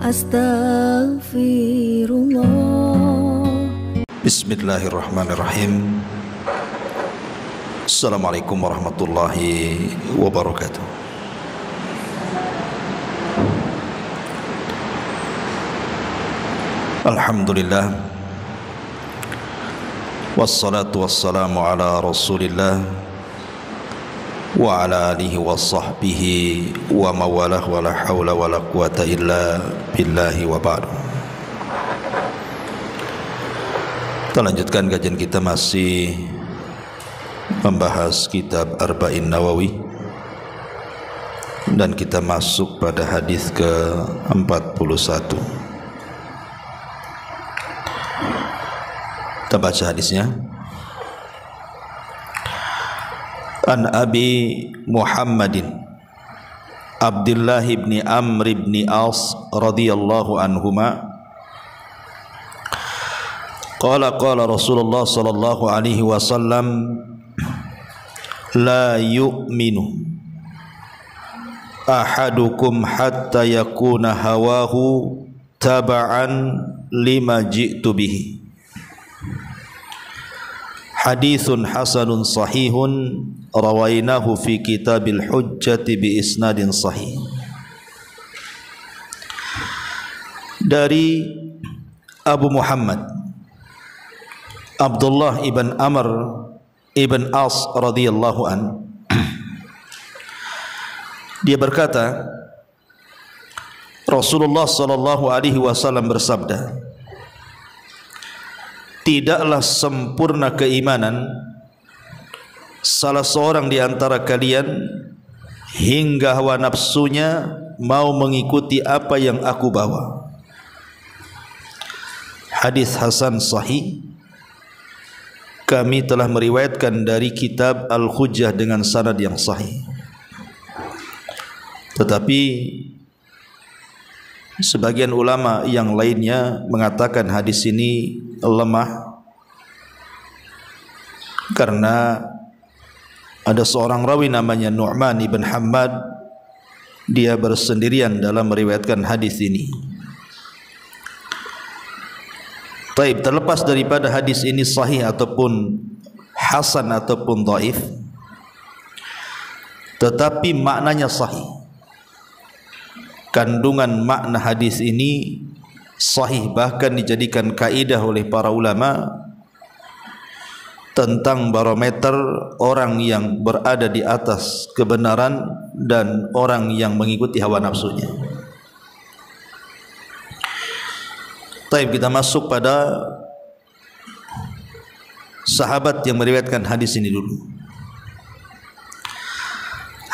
Astaghfirullah. Bismillahirrahmanirrahim. Assalamualaikum warahmatullahi wabarakatuh. Alhamdulillah, wassalatu wassalamu ala rasulillah wa ala alihi wa sahbihi wa mawalah wa la hawla wa la quwata illa billahi wa ba'du. Kita lanjutkan kajian kita, masih membahas kitab Arba'in Nawawi, dan kita masuk pada hadis ke-41. Kita baca hadisnya. An Abi Muhammadin Abdullah ibn Amr ibn As radhiyallahu anhuma qala Rasulullah sallallahu alaihi wasallam la yu'minu ahadukum hatta yakuna hawahu taba'an lima ji'tu bihi. Hadithun hasanun sahihun rawainahu fi kitabil hujjati bi isnadin sahih. Dari Abu Muhammad Abdullah ibn Amr ibn As radhiyallahu an, dia berkata, Rasulullah sallallahu alaihi wasallam bersabda, tidaklah sempurna keimanan salah seorang di antara kalian hingga hawa nafsunya mau mengikuti apa yang aku bawa. Hadis hasan sahih. Kami telah meriwayatkan dari kitab Al-Hujjah dengan sanad yang sahih. Tetapi sebagian ulama yang lainnya mengatakan hadis ini lemah karena ada seorang rawi namanya Nu'man ibn Hammad, dia bersendirian dalam meriwayatkan hadis ini. Taib, terlepas daripada hadis ini sahih ataupun hasan ataupun dhaif, tetapi maknanya sahih. Kandungan makna hadis ini sahih, bahkan dijadikan kaidah oleh para ulama tentang barometer orang yang berada di atas kebenaran dan orang yang mengikuti hawa nafsunya. Baik, kita masuk pada sahabat yang meriwayatkan hadis ini dulu.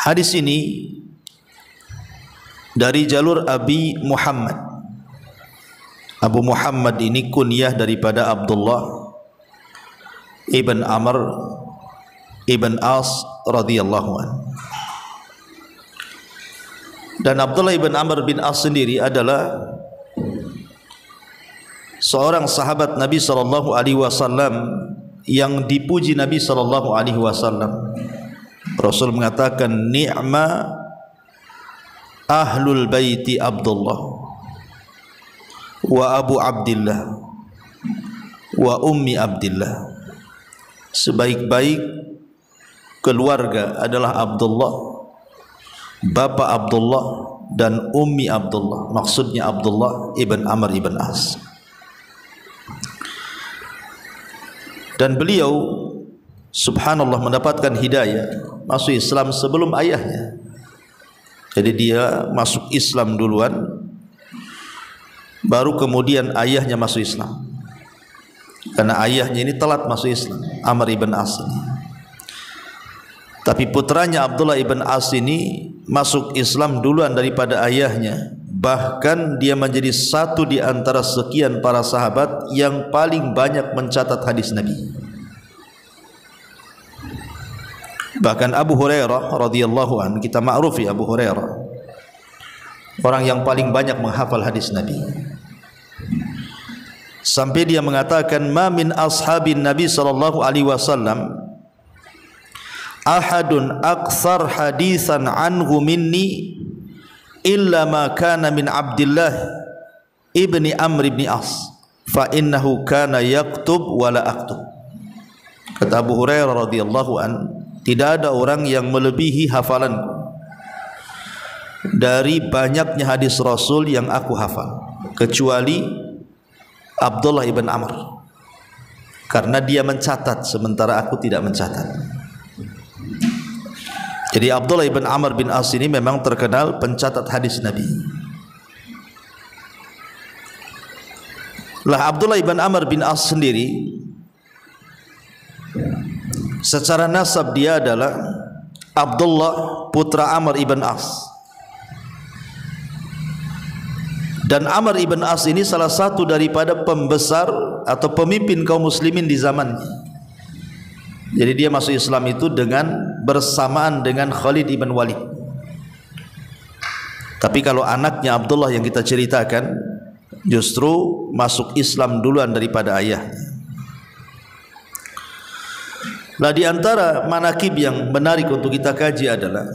Hadis ini dari jalur Abi Muhammad. Abu Muhammad ini kunyah daripada Abdullah ibn Amr ibn As radhiyallahu anhu. Dan Abdullah ibn Amr bin As sendiri adalah seorang sahabat Nabi sallallahu alaihi wasallam yang dipuji Nabi sallallahu alaihi wasallam. Rasul mengatakan, ni'ma ahlul baiti Abdullah wa Abu Abdillah wa Ummi Abdillah. Sebaik-baik keluarga adalah Abdullah, bapa Abdullah dan Ummi Abdullah. Maksudnya Abdullah ibn Amr ibn As. Dan beliau subhanallah mendapatkan hidayah, masuk Islam sebelum ayahnya. Jadi dia masuk Islam duluan, baru kemudian ayahnya masuk Islam. Karena ayahnya ini telat masuk Islam, Amr ibn As. Tapi putranya Abdullah ibn As ini masuk Islam duluan daripada ayahnya. Bahkan dia menjadi satu di antara sekian para sahabat yang paling banyak mencatat hadis Nabi. Bahkan Abu Hurairah radhiyallahu anhu, kita ma'rufi Abu Hurairah, orang yang paling banyak menghafal hadis Nabi. Sampai dia mengatakan, ma min ashabin Nabi sallallahu alaihi wasallam ahadun aktsar hadisan anhu minni illa ma kana min Abdullah ibni Amr ibn As, fa innahu kana yaktub wa la aktub. Kata Abu Hurairah radhiyallahu an, tidak ada orang yang melebihi hafalanku dari banyaknya hadis Rasul yang aku hafal, kecuali Abdullah ibn Amr, karena dia mencatat sementara aku tidak mencatat. Jadi Abdullah ibn Amr bin As ini memang terkenal pencatat hadis Nabi. Lah Abdullah ibn Amr bin As sendiri secara nasab dia adalah Abdullah putra Amr ibn As. Dan Amr ibn As ini salah satu daripada pembesar atau pemimpin kaum muslimin di zamannya. Jadi dia masuk Islam itu dengan bersamaan dengan Khalid ibn Walid. Tapi kalau anaknya Abdullah yang kita ceritakan justru masuk Islam duluan daripada ayahnya. Lah di antara manakib yang menarik untuk kita kaji adalah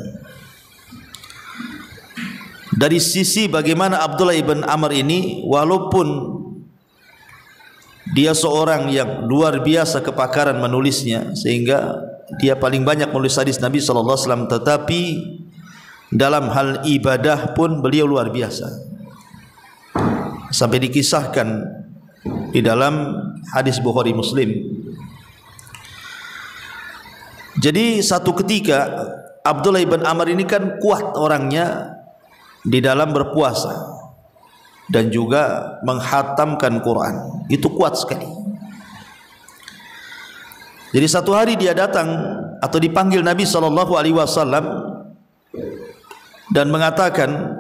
dari sisi bagaimana Abdullah ibn Amr ini, walaupun dia seorang yang luar biasa kepakaran menulisnya sehingga dia paling banyak menulis hadis Nabi SAW, tetapi dalam hal ibadah pun beliau luar biasa, sampai dikisahkan di dalam hadis Bukhari Muslim. Jadi satu ketika Abdullah ibn Amr ini kan kuat orangnya di dalam berpuasa dan juga menghatamkan Quran, itu kuat sekali. Jadi satu hari dia datang atau dipanggil Nabi SAW dan mengatakan,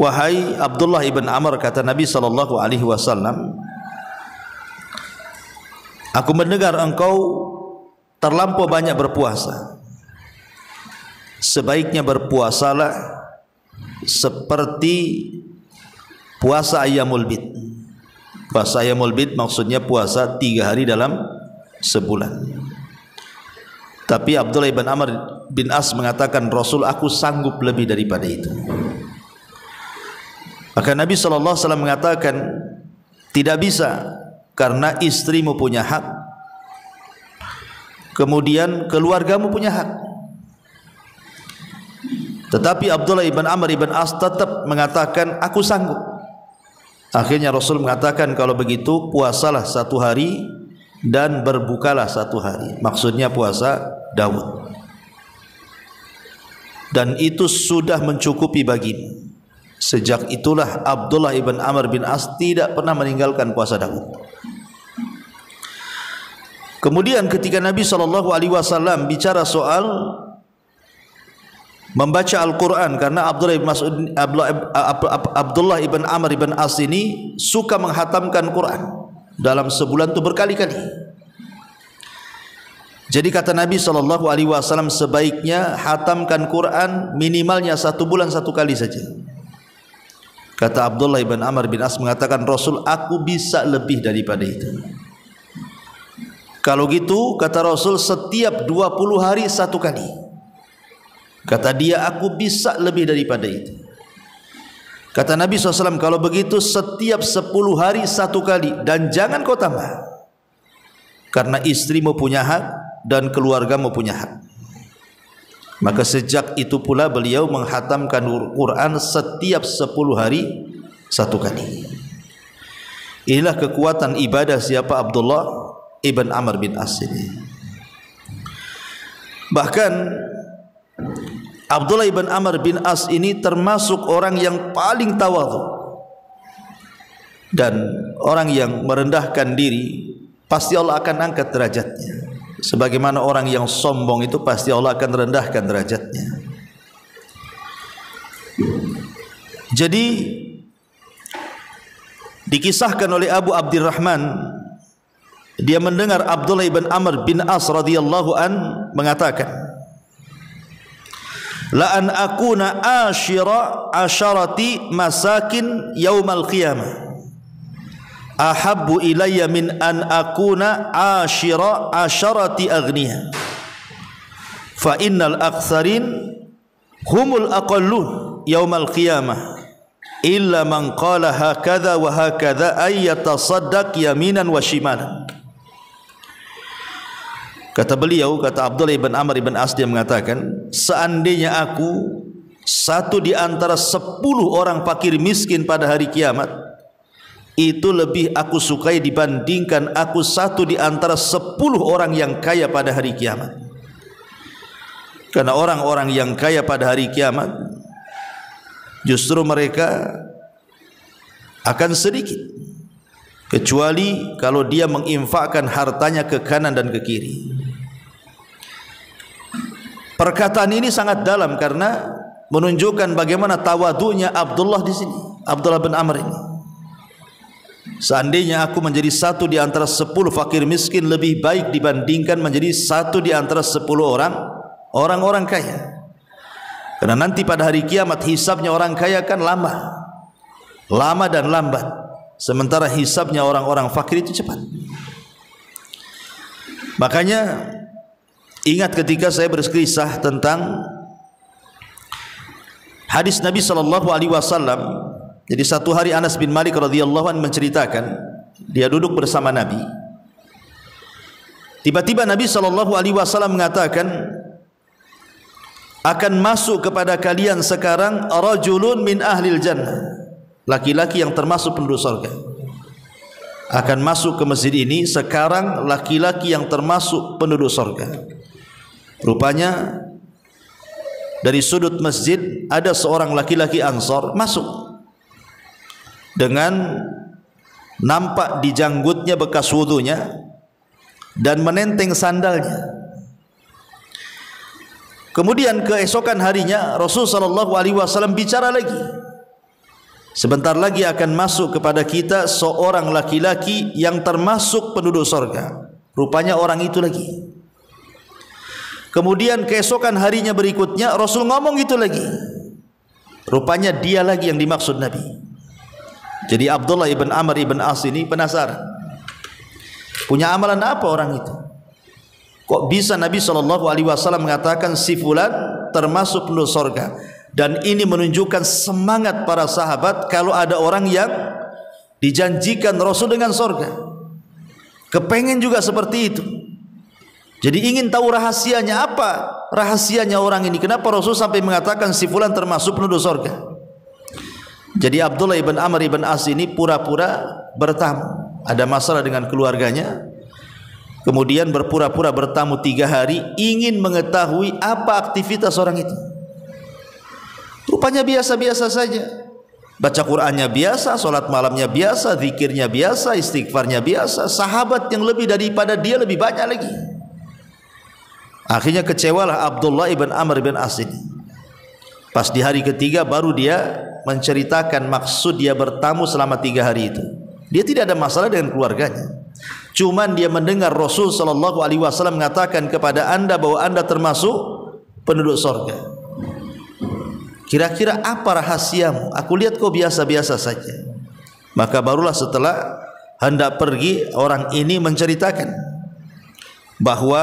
wahai Abdullah ibn Amr, kata Nabi SAW, aku mendengar engkau terlampau banyak berpuasa. Sebaiknya berpuasalah seperti puasa Ayyamul Bid. Puasa Ayyamul Bid maksudnya puasa 3 hari dalam sebulan. Tapi Abdullah ibn Amr bin As mengatakan, Rasul, aku sanggup lebih daripada itu. Maka Nabi SAW mengatakan, tidak bisa, karena istrimu punya hak, kemudian keluargamu punya hak. Tetapi Abdullah ibn Amr ibn As tetap mengatakan, aku sanggup. Akhirnya Rasul mengatakan, kalau begitu puasalah 1 hari dan berbukalah 1 hari. Maksudnya puasa Daud. Dan itu sudah mencukupi bagimu. Sejak itulah Abdullah ibn Amr bin As tidak pernah meninggalkan puasa Daud. Kemudian ketika Nabi SAW bicara soal membaca Al-Quran, karena Abdullah ibn Amr ibn As ini suka menghatamkan Quran dalam sebulan itu berkali-kali. Jadi kata Nabi SAW, sebaiknya hatamkan Quran minimalnya 1 bulan 1 kali saja. Kata Abdullah ibn Amr bin As mengatakan, Rasul, aku bisa lebih daripada itu. Kalau gitu, kata Rasul, setiap 20 hari 1 kali. Kata dia, aku bisa lebih daripada itu. Kata Nabi SAW, kalau begitu setiap 10 hari 1 kali, dan jangan kau tambah, karena istrimu punya hak dan keluargamu punya hak. Maka sejak itu pula beliau menghatamkan Quran setiap 10 hari 1 kali. Inilah kekuatan ibadah siapa? Abdullah ibn Amr bin As ini. Bahkan Abdullah ibn Amr bin As ini termasuk orang yang paling tawadhu, dan orang yang merendahkan diri pasti Allah akan angkat derajatnya. Sebagaimana orang yang sombong itu pasti Allah akan rendahkan derajatnya. Jadi dikisahkan oleh Abu Abdurrahman, dia mendengar Abdullah ibn Amr bin As radhiyallahu an mengatakan, la an akuna ashira asharati masakin yaumal qiyamah ahabbu ilayya min an akuna ashira asharati aghniya fa innal aktsarin humul aqallun yaumal qiyamah illa man qala hakadha wa hakadha ay yatasaddaq yaminan wa shimalan. Kata beliau, kata Abdullah ibn Amr ibn As, dia mengatakan, seandainya aku satu di antara 10 orang fakir miskin pada hari kiamat, itu lebih aku sukai dibandingkan aku satu di antara 10 orang yang kaya pada hari kiamat. Karena orang-orang yang kaya pada hari kiamat justru mereka akan sedikit, kecuali kalau dia menginfakkan hartanya ke kanan dan ke kiri. Perkataan ini sangat dalam karena menunjukkan bagaimana tawadunya Abdullah di sini, Abdullah bin Amr ini. Seandainya aku menjadi satu di antara 10 fakir miskin, lebih baik dibandingkan menjadi satu di antara 10 orang kaya. Karena nanti pada hari kiamat hisabnya orang kaya kan lama dan lambat, sementara hisabnya orang-orang fakir itu cepat. Makanya ingat ketika saya berkisah tentang hadis Nabi SAW. Jadi satu hari Anas bin Malik radhiyallahu anhu menceritakan, dia duduk bersama Nabi. Tiba-tiba Nabi SAW mengatakan, akan masuk kepada kalian sekarang rajulun min ahlil jannah, laki-laki yang termasuk penduduk surga. Akan masuk ke masjid ini sekarang laki-laki yang termasuk penduduk surga. Rupanya dari sudut masjid ada seorang laki-laki Ansor masuk, dengan nampak di janggutnya bekas wudunya dan menenteng sandalnya. Kemudian keesokan harinya Rasulullah SAW bicara lagi, sebentar lagi akan masuk kepada kita seorang laki-laki yang termasuk penduduk surga. Rupanya orang itu lagi. Kemudian keesokan harinya berikutnya Rasul ngomong itu lagi, rupanya dia lagi yang dimaksud Nabi. Jadi Abdullah ibn Amr ibn As ini penasaran, punya amalan apa orang itu? Kok bisa Nabi SAW mengatakan si fulan termasuk penduduk surga? Dan ini menunjukkan semangat para sahabat kalau ada orang yang dijanjikan Rasul dengan surga, kepengen juga seperti itu. Jadi ingin tahu rahasianya apa? Rahasianya orang ini, kenapa Rasul sampai mengatakan si fulan termasuk penduduk surga? Jadi Abdullah ibn Amr ibn As ini pura-pura bertamu, ada masalah dengan keluarganya, kemudian berpura-pura bertamu 3 hari, ingin mengetahui apa aktivitas orang itu. Rupanya biasa-biasa saja, baca Qur'annya biasa, sholat malamnya biasa, zikirnya biasa, istighfarnya biasa. Sahabat yang lebih daripada dia lebih banyak lagi. Akhirnya kecewalah Abdullah ibn Amr ibn As ini. Pas di hari ketiga baru dia menceritakan maksud dia bertamu selama 3 hari itu. Dia tidak ada masalah dengan keluarganya, cuman dia mendengar Rasul SAW mengatakan kepada anda bahwa anda termasuk penduduk surga. Kira-kira apa rahasiamu? Aku lihat kau biasa-biasa saja. Maka barulah setelah hendak pergi, orang ini menceritakan bahwa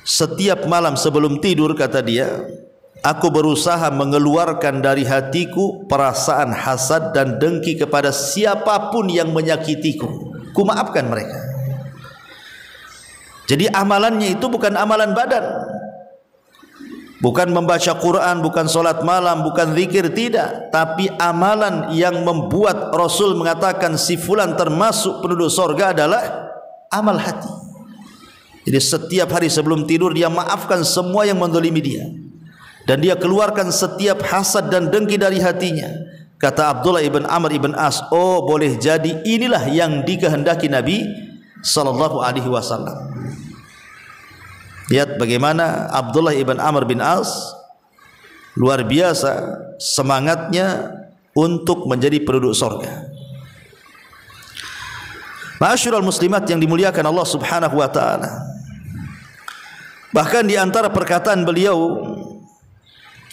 setiap malam sebelum tidur, kata dia, aku berusaha mengeluarkan dari hatiku perasaan hasad dan dengki kepada siapapun yang menyakitiku. Ku maafkan mereka. Jadi amalannya itu bukan amalan badan, bukan membaca Quran, bukan solat malam, bukan zikir, tidak. Tapi amalan yang membuat Rasul mengatakan si fulan termasuk penduduk surga adalah amal hati. Jadi setiap hari sebelum tidur dia maafkan semua yang menzalimi dia, dan dia keluarkan setiap hasad dan dengki dari hatinya. Kata Abdullah ibn Amr ibn As, oh boleh jadi inilah yang dikehendaki Nabi SAW. Lihat bagaimana Abdullah ibn Amr bin As luar biasa semangatnya untuk menjadi penduduk surga. Ma'asyiral muslimat yang dimuliakan Allah Subhanahu wa taala. Bahkan di antara perkataan beliau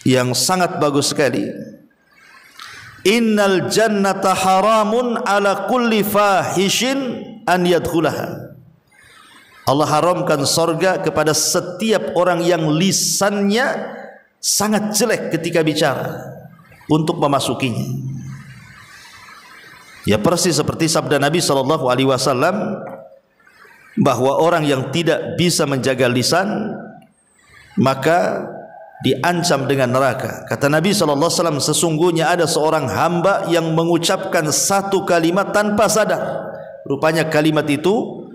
yang sangat bagus sekali, innal jannata haramun ala kulli fahishin an yadkhulaha. Allah haramkan surga kepada setiap orang yang lisannya sangat jelek ketika bicara. untuk memasukinya. Ya persis seperti sabda Nabi SAW bahwa orang yang tidak bisa menjaga lisan maka diancam dengan neraka. Kata Nabi SAW, sesungguhnya ada seorang hamba yang mengucapkan satu kalimat tanpa sadar. Rupanya kalimat itu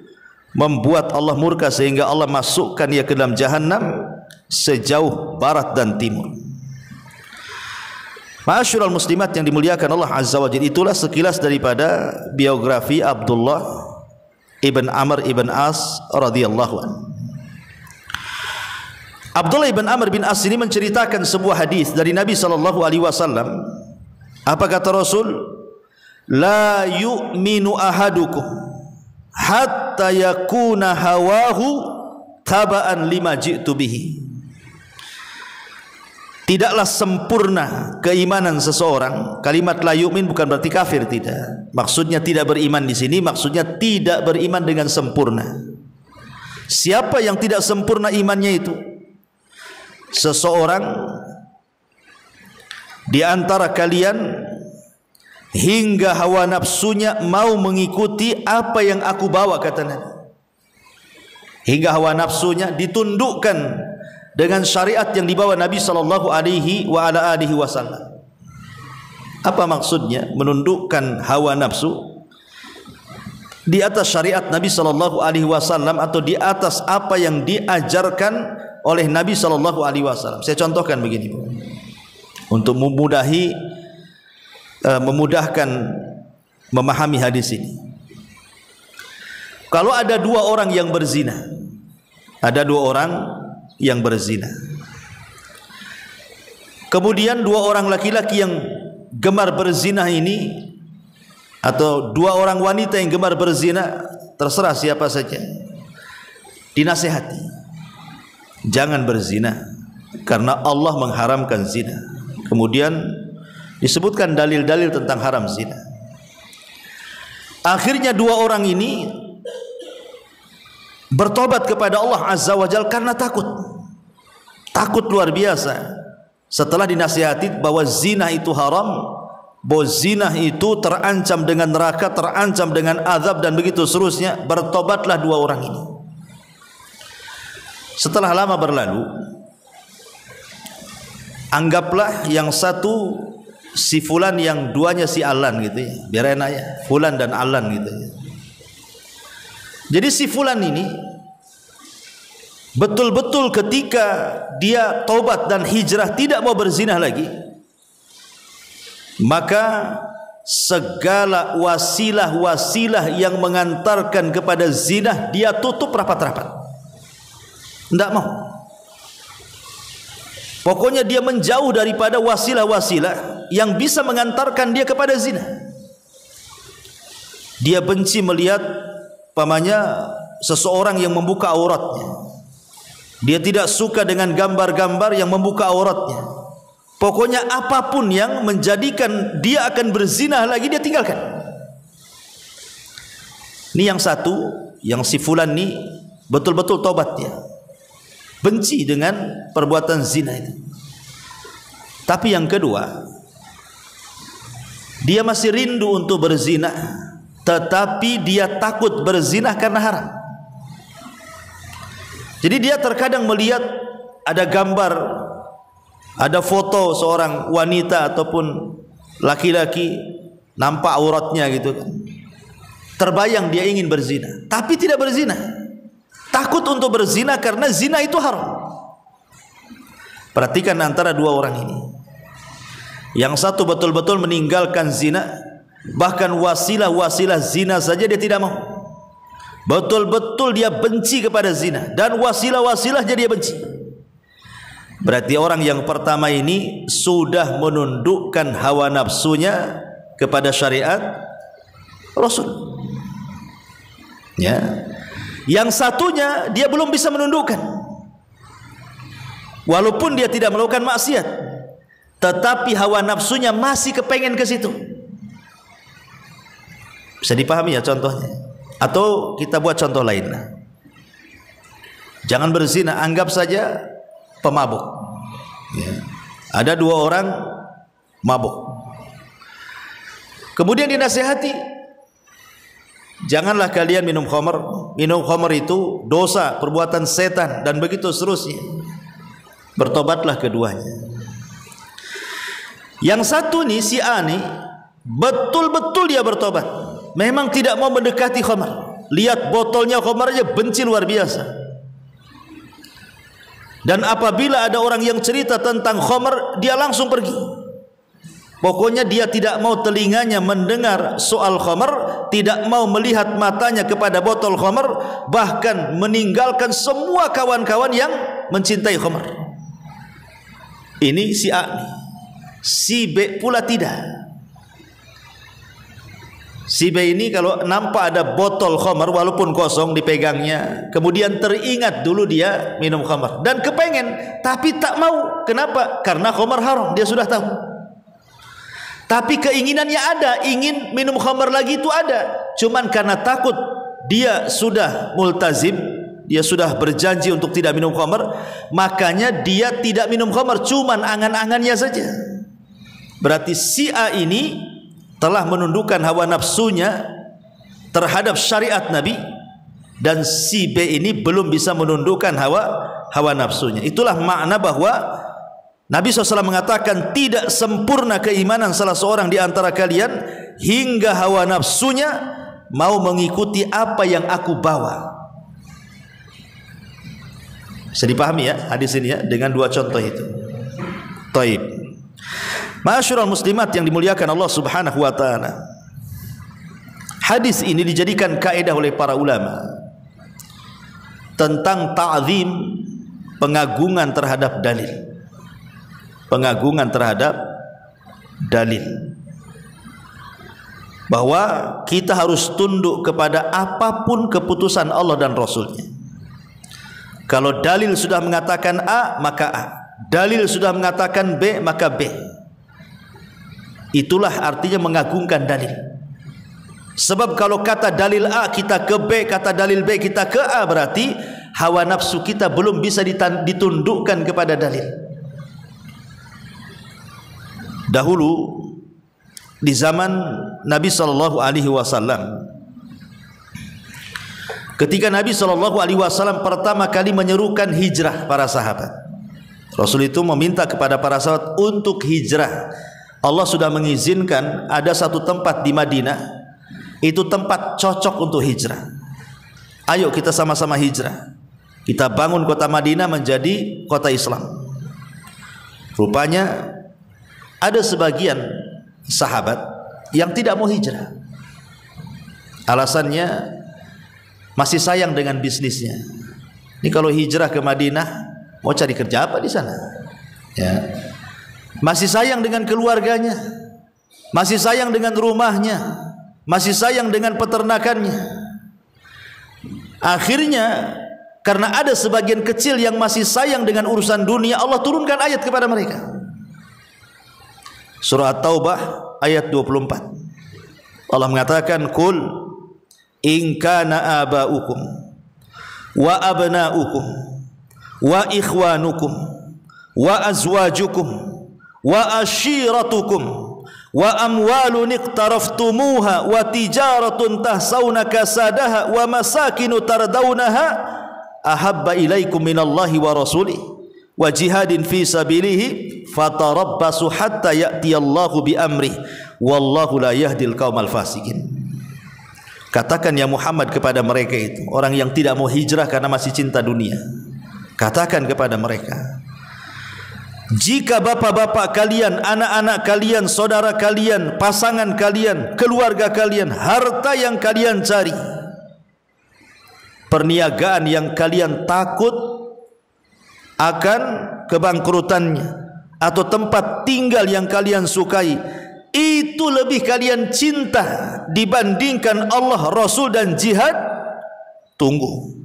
membuat Allah murka sehingga Allah masukkan ia ke dalam jahanam sejauh barat dan timur. Ma'asyiral muslimat yang dimuliakan Allah Azza wa Jalla, itulah sekilas daripada biografi Abdullah ibn Amr ibn As radhiyallahu anhu. Abdullah ibn Amr bin As ini menceritakan sebuah hadis dari Nabi SAW. Apa kata Rasul? La yu'minu ahadukum hatta yakuna hawahu taba'an lima ji'tu bihi. Tidaklah sempurna keimanan seseorang. Kalimat la yu'min bukan berarti kafir, tidak. Maksudnya tidak beriman di sini, maksudnya tidak beriman dengan sempurna. Siapa yang tidak sempurna imannya itu? Seseorang di antara kalian hingga hawa nafsunya mau mengikuti apa yang aku bawa, kata Nabi. Hingga hawa nafsunya ditundukkan dengan syariat yang dibawa Nabi SAW. Apa maksudnya menundukkan hawa nafsu di atas syariat Nabi SAW atau di atas apa yang diajarkan oleh Nabi SAW? Saya contohkan begini untuk memudahkan memahami hadis ini. Kalau ada dua orang yang berzina, kemudian dua orang laki-laki yang gemar berzina ini, atau dua orang wanita yang gemar berzina, terserah siapa saja, dinasihati, jangan berzina karena Allah mengharamkan zina. Kemudian disebutkan dalil-dalil tentang haram zina. Akhirnya dua orang ini bertobat kepada Allah Azza wa Jalla karena takut luar biasa. Setelah dinasihati bahwa zina itu haram, bahwa zina itu terancam dengan neraka, terancam dengan azab dan begitu seterusnya, bertobatlah dua orang ini. Setelah lama berlalu, anggaplah yang satu si fulan, yang duanya si Alan gitu ya, biar enak ya, fulan dan Alan gitu ya. Jadi si fulan ini betul-betul ketika dia taubat dan hijrah tidak mau berzina lagi, maka segala wasilah-wasilah yang mengantarkan kepada zina dia tutup rapat-rapat, tidak mau. Pokoknya dia menjauh daripada wasilah-wasilah yang bisa mengantarkan dia kepada zina. Dia benci melihat pamannya seseorang yang membuka auratnya. Dia tidak suka dengan gambar-gambar yang membuka auratnya. Pokoknya apapun yang menjadikan dia akan berzina lagi, dia tinggalkan. Ini yang satu, yang si fulan ini betul-betul tobat dia, benci dengan perbuatan zina itu. Tapi yang kedua, dia masih rindu untuk berzina, tetapi dia takut berzina karena haram. Jadi dia terkadang melihat ada gambar, ada foto seorang wanita ataupun laki-laki nampak auratnya gitu kan. Terbayang dia ingin berzina, tapi tidak berzina. Takut untuk berzina karena zina itu haram. Perhatikan antara dua orang ini. Yang satu betul-betul meninggalkan zina, bahkan wasilah-wasilah zina saja dia tidak mau. Betul-betul dia benci kepada zina, dan wasilah-wasilahnya dia benci. Berarti orang yang pertama ini sudah menundukkan hawa nafsunya kepada syariat Rasul. Ya. Yang satunya dia belum bisa menundukkan, walaupun dia tidak melakukan maksiat, tetapi hawa nafsunya masih kepengen ke situ. Bisa dipahami ya contohnya? Atau kita buat contoh lain. Jangan berzina, anggap saja pemabuk ya. Ada dua orang mabuk. Kemudian dinasihati, janganlah kalian minum khamar. Minum khamar itu dosa, perbuatan setan, dan begitu seterusnya. Bertobatlah keduanya. Yang satu nih, si A nih, betul-betul dia bertobat, memang tidak mau mendekati khamar. Lihat botolnya khamar aja benci luar biasa. Dan apabila ada orang yang cerita tentang khamar, dia langsung pergi. Pokoknya dia tidak mau telinganya mendengar soal khamar, tidak mau melihat matanya kepada botol khamar, bahkan meninggalkan semua kawan-kawan yang mencintai khamar. Ini si A nih. Si B pula tidak. Si B ini kalau nampak ada botol khamar walaupun kosong dipegangnya, kemudian teringat dulu dia minum khamar dan kepengen tapi tak mau. Kenapa? Karena khamar haram, dia sudah tahu. Tapi keinginannya ada, ingin minum khamar lagi itu ada. Cuman karena takut, dia sudah multazim, dia sudah berjanji untuk tidak minum khamar, makanya dia tidak minum khamar, cuman angan-angannya saja. Berarti si A ini telah menundukkan hawa nafsunya terhadap syariat Nabi, dan si B ini belum bisa menundukkan hawa nafsunya. Itulah makna bahwa Nabi SAW mengatakan tidak sempurna keimanan salah seorang di antara kalian hingga hawa nafsunya mau mengikuti apa yang aku bawa. Bisa dipahami ya hadis ini ya dengan dua contoh itu. Taib. Ma'asyiral muslimat yang dimuliakan Allah Subhanahu wa taala. Hadis ini dijadikan kaidah oleh para ulama tentang ta'zim, pengagungan terhadap dalil. Pengagungan terhadap dalil, bahwa kita harus tunduk kepada apapun keputusan Allah dan Rasulnya. Kalau dalil sudah mengatakan A, maka A. Dalil sudah mengatakan B, maka B. Itulah artinya mengagungkan dalil. Sebab kalau kata dalil A kita ke B, kata dalil B kita ke A, berarti hawa nafsu kita belum bisa ditundukkan kepada dalil. Dahulu di zaman Nabi sallallahu alaihi wasallam, ketika Nabi sallallahu alaihi wasallam pertama kali menyerukan hijrah para sahabat, Rasul itu meminta kepada para sahabat untuk hijrah. Allah sudah mengizinkan ada satu tempat di Madinah, itu tempat cocok untuk hijrah. Ayo kita sama-sama hijrah. Kita bangun kota Madinah menjadi kota Islam. Rupanya ada sebagian sahabat yang tidak mau hijrah. Alasannya masih sayang dengan bisnisnya. Ini kalau hijrah ke Madinah mau cari kerja apa di sana? Ya. Masih sayang dengan keluarganya, masih sayang dengan rumahnya, masih sayang dengan peternakannya. Akhirnya karena ada sebagian kecil yang masih sayang dengan urusan dunia, Allah turunkan ayat kepada mereka. Surah At-Taubah ayat 24. Allah mengatakan, "Qul in kana aba'ukum wa abna'ukum wa ikhwanukum wa azwajukum wa ashiratukum wa amwalun iqtaraftumuha wa tijaratun tahsawna kasadaha wa masakinu tardawnaha ahabba ilaikum minallahi wa rasulih wa jihadin fi sabilihi fatarabbasu hatta ya'tiyallahu bi amrih wallahu la yahdil qaumal fasikin." Katakan ya Muhammad kepada mereka itu, orang yang tidak mau hijrah karena masih cinta dunia, katakan kepada mereka, jika bapak-bapak kalian, anak-anak kalian, saudara kalian, pasangan kalian, keluarga kalian, harta yang kalian cari, perniagaan yang kalian takut akan kebangkrutannya, atau tempat tinggal yang kalian sukai, itu lebih kalian cinta dibandingkan Allah, Rasul dan jihad, tunggu,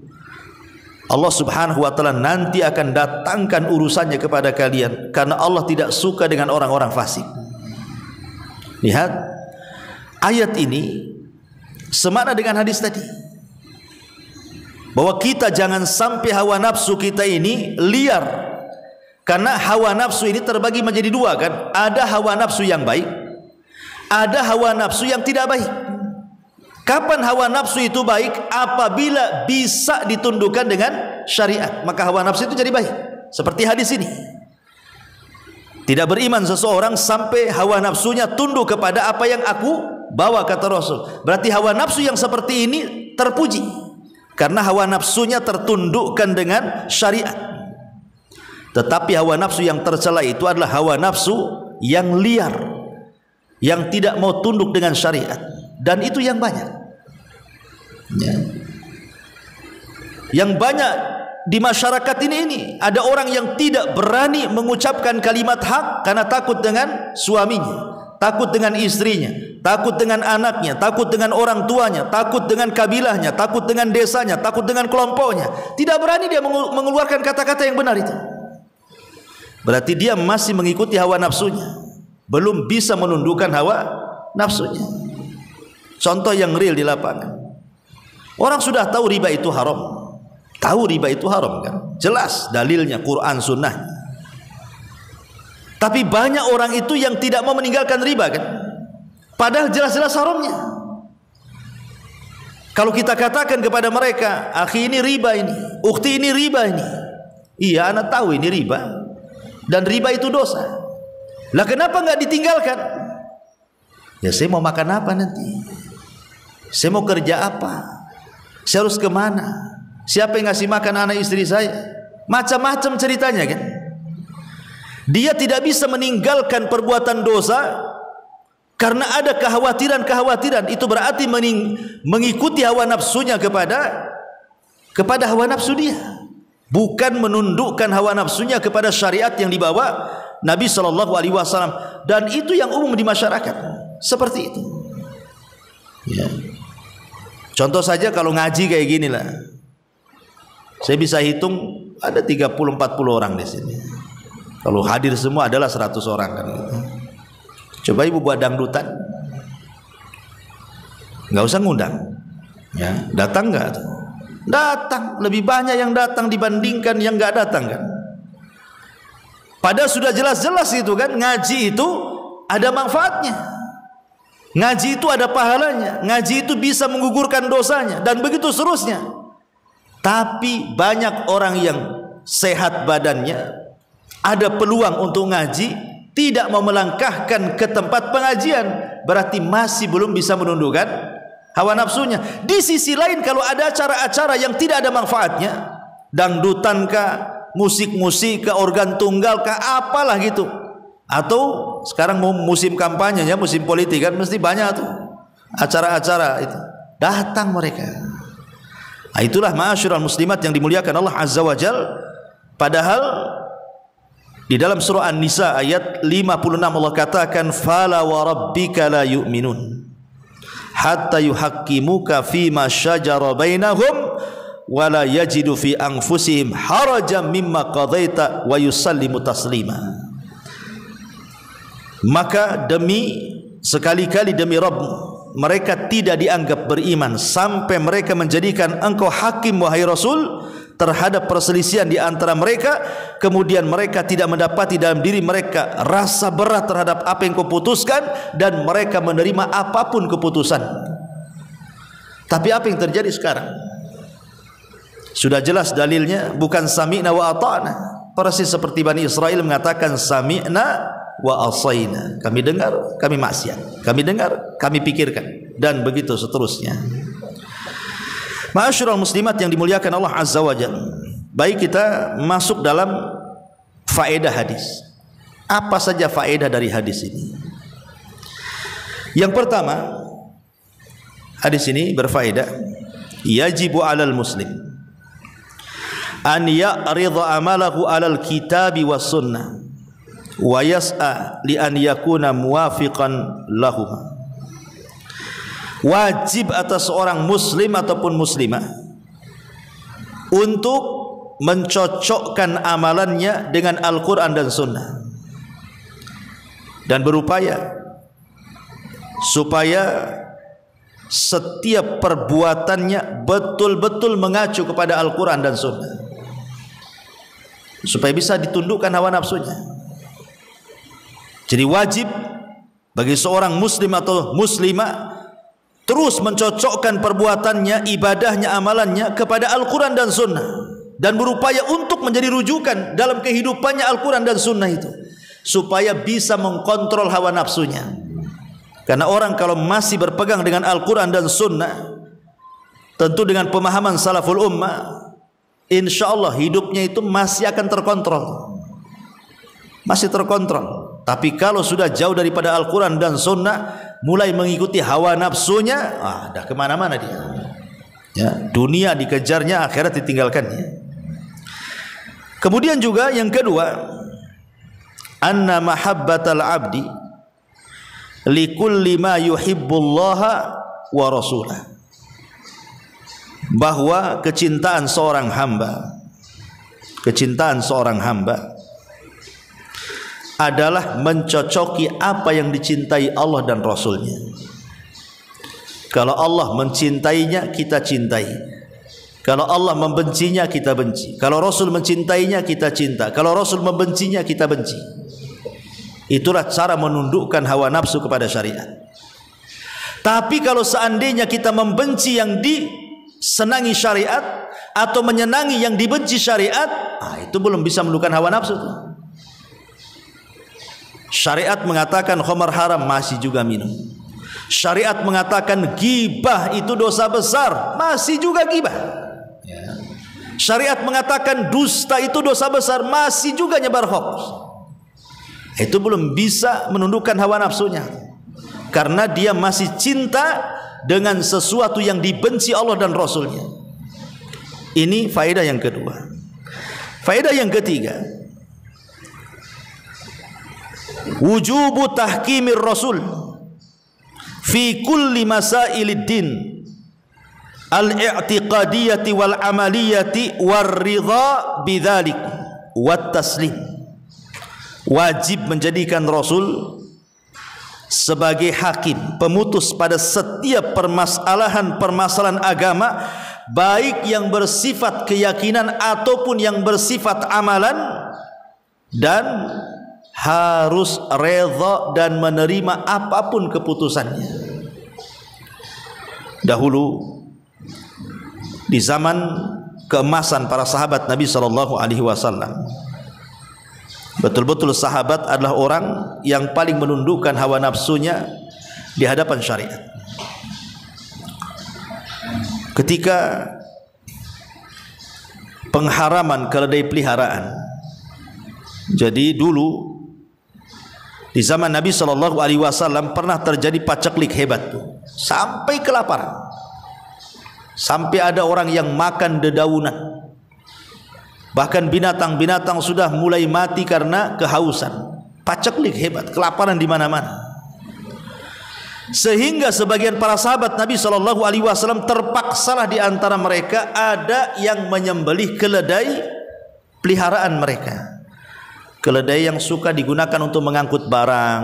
Allah Subhanahu wa taala nanti akan datangkan urusannya kepada kalian, karena Allah tidak suka dengan orang-orang fasik. Lihat ayat ini semakna dengan hadis tadi, bahwa kita jangan sampai hawa nafsu kita ini liar. Karena hawa nafsu ini terbagi menjadi dua kan. Ada hawa nafsu yang baik, ada hawa nafsu yang tidak baik. Kapan hawa nafsu itu baik? Apabila bisa ditundukkan dengan syariat, maka hawa nafsu itu jadi baik. Seperti hadis ini, tidak beriman seseorang sampai hawa nafsunya tunduk kepada apa yang aku bawa, kata Rasul. Berarti hawa nafsu yang seperti ini terpuji, karena hawa nafsunya tertundukkan dengan syariat. Tetapi hawa nafsu yang tercela itu adalah hawa nafsu yang liar, yang tidak mau tunduk dengan syariat, dan itu yang banyak ya. Yang banyak di masyarakat ini ada orang yang tidak berani mengucapkan kalimat hak karena takut dengan suaminya, takut dengan istrinya, takut dengan anaknya, takut dengan orang tuanya, takut dengan kabilahnya, takut dengan desanya, takut dengan kelompoknya. Tidak berani dia mengeluarkan kata-kata yang benar itu. Berarti dia masih mengikuti hawa nafsunya, belum bisa menundukkan hawa nafsunya. Contoh yang real di lapangan, orang sudah tahu riba itu haram, tahu riba itu haram kan, jelas dalilnya Quran sunnah. Tapi banyak orang itu yang tidak mau meninggalkan riba kan, padahal jelas-jelas haramnya. Kalau kita katakan kepada mereka, akhi ini riba ini, ukhti ini riba ini, iya anak tahu ini riba, dan riba itu dosa. Lah kenapa enggak ditinggalkan? Ya saya mau makan apa nanti? Saya mau kerja apa? Saya harus kemana? Siapa yang ngasih makan anak istri saya? Macam-macam ceritanya kan. Dia tidak bisa meninggalkan perbuatan dosa karena ada kekhawatiran-kekhawatiran. Itu berarti mengikuti hawa nafsunya kepada hawa nafsu dia, bukan menundukkan hawa nafsunya kepada syariat yang dibawa Nabi SAW. Dan itu yang umum di masyarakat, seperti itu ya. Contoh saja kalau ngaji kayak gini lah, saya bisa hitung ada 30-40 orang di sini. Kalau hadir semua adalah 100 orang kan gitu. Coba ibu buat dangdutan, nggak usah ngundang ya, datang nggak tuh? Datang, lebih banyak yang datang dibandingkan yang nggak datang kan. Padahal sudah jelas-jelas itu kan, ngaji itu ada manfaatnya, ngaji itu ada pahalanya, ngaji itu bisa menggugurkan dosanya, dan begitu seterusnya. Tapi banyak orang yang sehat badannya, ada peluang untuk ngaji, tidak mau melangkahkan ke tempat pengajian, berarti masih belum bisa menundukkan hawa nafsunya. Di sisi lain, kalau ada acara-acara yang tidak ada manfaatnya, dangdutan kah, musik-musik kah, organ tunggal kah, apalah gitu, atau sekarang musim kampanye ya, musim politik kan, mesti banyak tuh acara-acara itu, datang mereka. Nah, itulah ma'asyiral muslimat yang dimuliakan Allah Azza wa Jal. Padahal di dalam surah An-Nisa ayat 56 Allah katakan, fala wa rabbika la yu'minun hatta yuhaqqimuka fima syajara bainahum wa la yajidu fi anfusihim harajan mimma qadaita wa yusallimu taslima. Maka sekali-kali demi Rabbmu, mereka tidak dianggap beriman sampai mereka menjadikan engkau hakim wahai Rasul terhadap perselisihan di antara mereka, kemudian mereka tidak mendapati dalam diri mereka rasa berat terhadap apa yang kau putuskan, dan mereka menerima apapun keputusan. Tapi apa yang terjadi sekarang? Sudah jelas dalilnya, bukan sami'na wa ata'na, persis seperti Bani Israel mengatakan sami'na wa asaina, kami dengar, kami maksiat, kami dengar, kami pikirkan, dan begitu seterusnya. Ma'asyiral muslimat yang dimuliakan Allah Azza wa Jalla, baik kita masuk dalam faedah hadis. Apa saja faedah dari hadis ini? Yang pertama, hadis ini berfaedah, yajibu 'alal muslim an ya'ridha amalahu 'alal kitabi was sunnah wa yas'a li an yakuna muwafiqan lahum. Wajib atas seorang muslim ataupun muslimah untuk mencocokkan amalannya dengan Al-Quran dan Sunnah, dan berupaya supaya setiap perbuatannya betul-betul mengacu kepada Al-Quran dan Sunnah. supaya bisa ditundukkan hawa nafsunya. Jadi wajib bagi seorang muslim atau muslimah terus mencocokkan perbuatannya, ibadahnya, amalannya kepada Al-Quran dan Sunnah, dan berupaya untuk menjadi rujukan dalam kehidupannya Al-Quran dan Sunnah itu, supaya bisa mengkontrol hawa nafsunya. Karena orang kalau masih berpegang dengan Al-Quran dan Sunnah, tentu dengan pemahaman salaful ummah, insya Allah hidupnya itu masih akan terkontrol, masih terkontrol. Tapi kalau sudah jauh daripada Al-Quran dan Sunnah, mulai mengikuti hawa nafsunya, dah kemana-mana dia. Ya, dunia dikejarnya, akhirat ditinggalkannya. Kemudian juga yang kedua, anna mahabbatal abdi likulli ma yuhibbullaha wa rasulah. Bahwa kecintaan seorang hamba adalah mencocoki apa yang dicintai Allah dan Rasulnya. Kalau Allah mencintainya, kita cintai. Kalau Allah membencinya, kita benci. Kalau Rasul mencintainya, kita cinta. Kalau Rasul membencinya, kita benci. Itulah cara menundukkan hawa nafsu kepada syariat. Tapi kalau seandainya kita membenci yang disenangi syariat, atau menyenangi yang dibenci syariat, itu belum bisa menundukkan hawa nafsu. Syariat mengatakan khamar haram, masih juga minum. Syariat mengatakan gibah itu dosa besar, masih juga gibah. Syariat mengatakan dusta itu dosa besar, masih juga nyebar hoax. Itu belum bisa menundukkan hawa nafsunya, karena dia masih cinta dengan sesuatu yang dibenci Allah dan Rasulnya. Ini faedah yang kedua. Faedah yang ketiga, wujubu tahkimir rasul fi kulli masailid din al-i'tiqadiyati wal amaliyati war ridha bidzalik wat taslim. Wajib menjadikan Rasul sebagai hakim, pemutus pada setiap permasalahan agama, baik yang bersifat keyakinan ataupun yang bersifat amalan, dan harus redha dan menerima apapun keputusannya. Dahulu di zaman keemasan para sahabat Nabi SAW, betul-betul sahabat adalah orang yang paling menundukkan hawa nafsunya di hadapan syariat. Ketika pengharaman keledai peliharaan, jadi dulu di zaman Nabi SAW pernah terjadi paceklik hebat tuh, sampai kelaparan, sampai ada orang yang makan dedaunan, bahkan binatang-binatang sudah mulai mati karena kehausan. Paceklik hebat, kelaparan di mana-mana, sehingga sebagian para sahabat Nabi SAW terpaksalah di antara mereka ada yang menyembelih keledai peliharaan mereka. Keledai yang suka digunakan untuk mengangkut barang.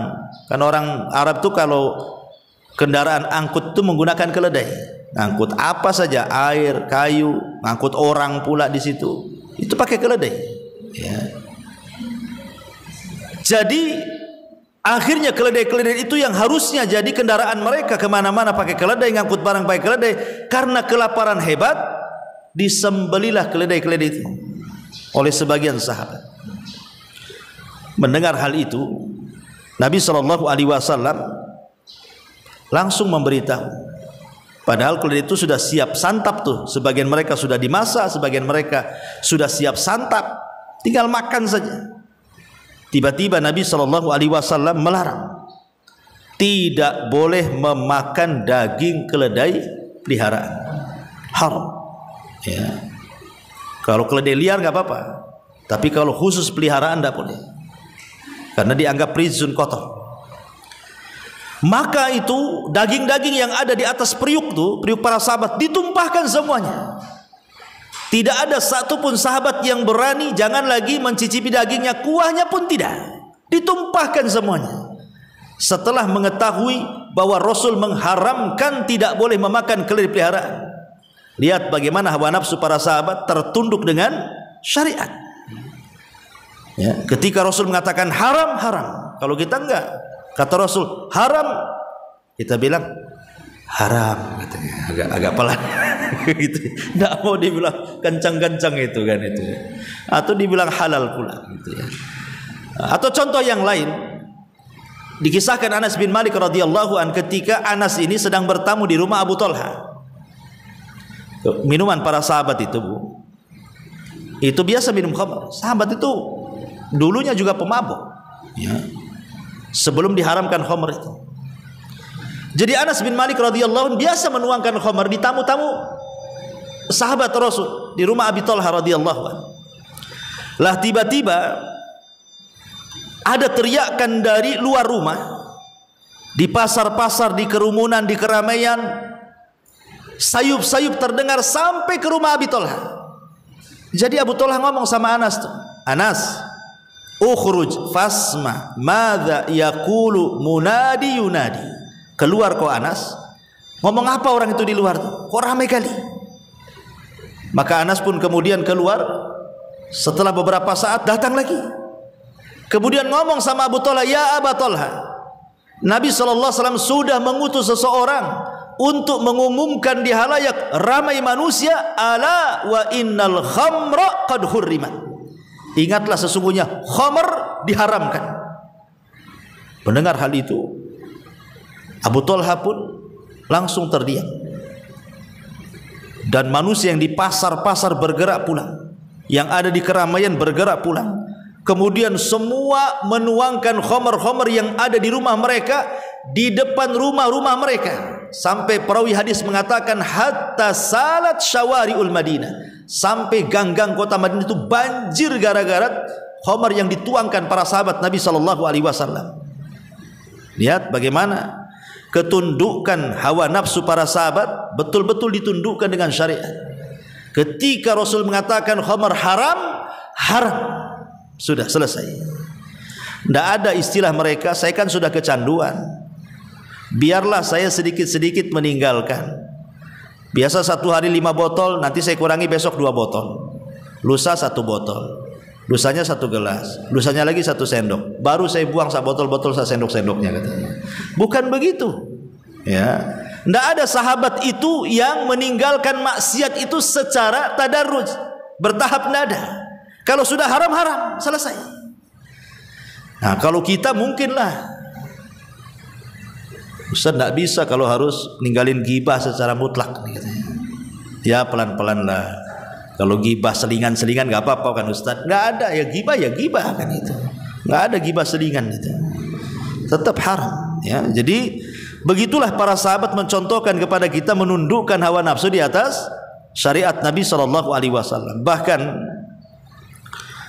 Kan orang Arab tuh kalau kendaraan angkut tuh menggunakan keledai. Angkut apa saja, air, kayu, angkut orang pula di situ. Itu pakai keledai. Ya. Jadi akhirnya keledai-keledai itu yang harusnya jadi kendaraan mereka kemana-mana pakai keledai, ngangkut barang pakai keledai, karena kelaparan hebat disembelilah keledai-keledai itu oleh sebagian sahabat. Mendengar hal itu, Nabi SAW langsung memberitahu. Padahal keledai itu sudah siap santap tuh. Sebagian mereka sudah dimasak, sebagian mereka sudah siap santap, tinggal makan saja. Tiba-tiba Nabi SAW melarang, tidak boleh memakan daging keledai peliharaan, haram. Ya. Kalau keledai liar nggak apa-apa, tapi kalau khusus peliharaan tidak boleh, karena dianggap rizun, kotor. Maka itu daging-daging yang ada di atas periuk tuh, periuk para sahabat, ditumpahkan semuanya. Tidak ada satupun sahabat yang berani, jangan lagi mencicipi dagingnya, kuahnya pun tidak, ditumpahkan semuanya. Setelah mengetahui bahwa Rasul mengharamkan tidak boleh memakan keledai peliharaan. Lihat bagaimana hawa nafsu para sahabat tertunduk dengan syariat. Ya, ketika Rasul mengatakan haram, haram. Kalau kita enggak, kata Rasul haram, kita bilang haram, katanya. Agak pelan gitu. Enggak mau dibilang kencang-kencang itu kan itu. Atau dibilang halal pula gitu ya. Atau contoh yang lain, dikisahkan Anas bin Malik radhiyallahu an ketika Anas ini sedang bertamu di rumah Abu Talha. Minuman para sahabat itu, Bu, itu biasa minum khamr. Sahabat itu dulunya juga pemabuk, ya, sebelum diharamkan khamr itu. Jadi Anas bin Malik radhiyallahu anhu biasa menuangkan khamr di tamu-tamu sahabat Rasul di rumah Abi Talha radhiyallahu anhu. Lah tiba-tiba ada teriakan dari luar rumah, di pasar-pasar, di kerumunan, di keramaian, sayup-sayup terdengar sampai ke rumah Abi Talha. Jadi Abu Talha ngomong sama Anas tuh, Anas, ukhruj fasma madza yaqulu munadi yunadi. Keluar kau Anas, ngomong apa orang itu di luar tuh? Kok ramai kali? Maka Anas pun kemudian keluar. Setelah beberapa saat datang lagi. Kemudian ngomong sama Abu Talha, ya Abu Talha, Nabi SAW sudah mengutus seseorang untuk mengumumkan di halayak ramai manusia, ala wa innal khamra qad hurrimat. Ingatlah sesungguhnya khamr diharamkan. Mendengar hal itu, Abu Talha pun langsung terdiam. Dan manusia yang di pasar-pasar bergerak pulang, yang ada di keramaian bergerak pulang. Kemudian semua menuangkan khamr-khamr yang ada di rumah mereka, di depan rumah-rumah mereka. Sampai perawi hadis mengatakan hatta salat syawari'ul Madinah, sampai gang-gang kota Madinah itu banjir gara-gara khamr yang dituangkan para sahabat Nabi SAW. Lihat bagaimana ketundukan hawa nafsu para sahabat betul-betul ditundukkan dengan syariat. Ketika Rasul mengatakan khamr haram, haram, sudah selesai. Tidak ada istilah mereka, saya kan sudah kecanduan, biarlah saya sedikit-sedikit meninggalkan. Biasa satu hari 5 botol, nanti saya kurangi besok 2 botol, lusa 1 botol, lusanya 1 gelas, lusanya lagi 1 sendok, baru saya buang botol-botol sendok-sendoknya, katanya. Bukan begitu, ya. Tidak ada sahabat itu yang meninggalkan maksiat itu secara tadarruj, bertahap, tidak ada. Kalau sudah haram, haram, selesai. Nah, kalau kita mungkinlah, Ustaz tidak bisa kalau harus ninggalin gibah secara mutlak, ya pelan-pelan lah. Kalau gibah selingan-selingan nggak apa-apa kan Ustaz? Nggak ada, ya gibah kan itu. Nggak ada gibah selingan itu, tetap haram. Ya, jadi begitulah para sahabat mencontohkan kepada kita menundukkan hawa nafsu di atas syariat Nabi SAW. Bahkan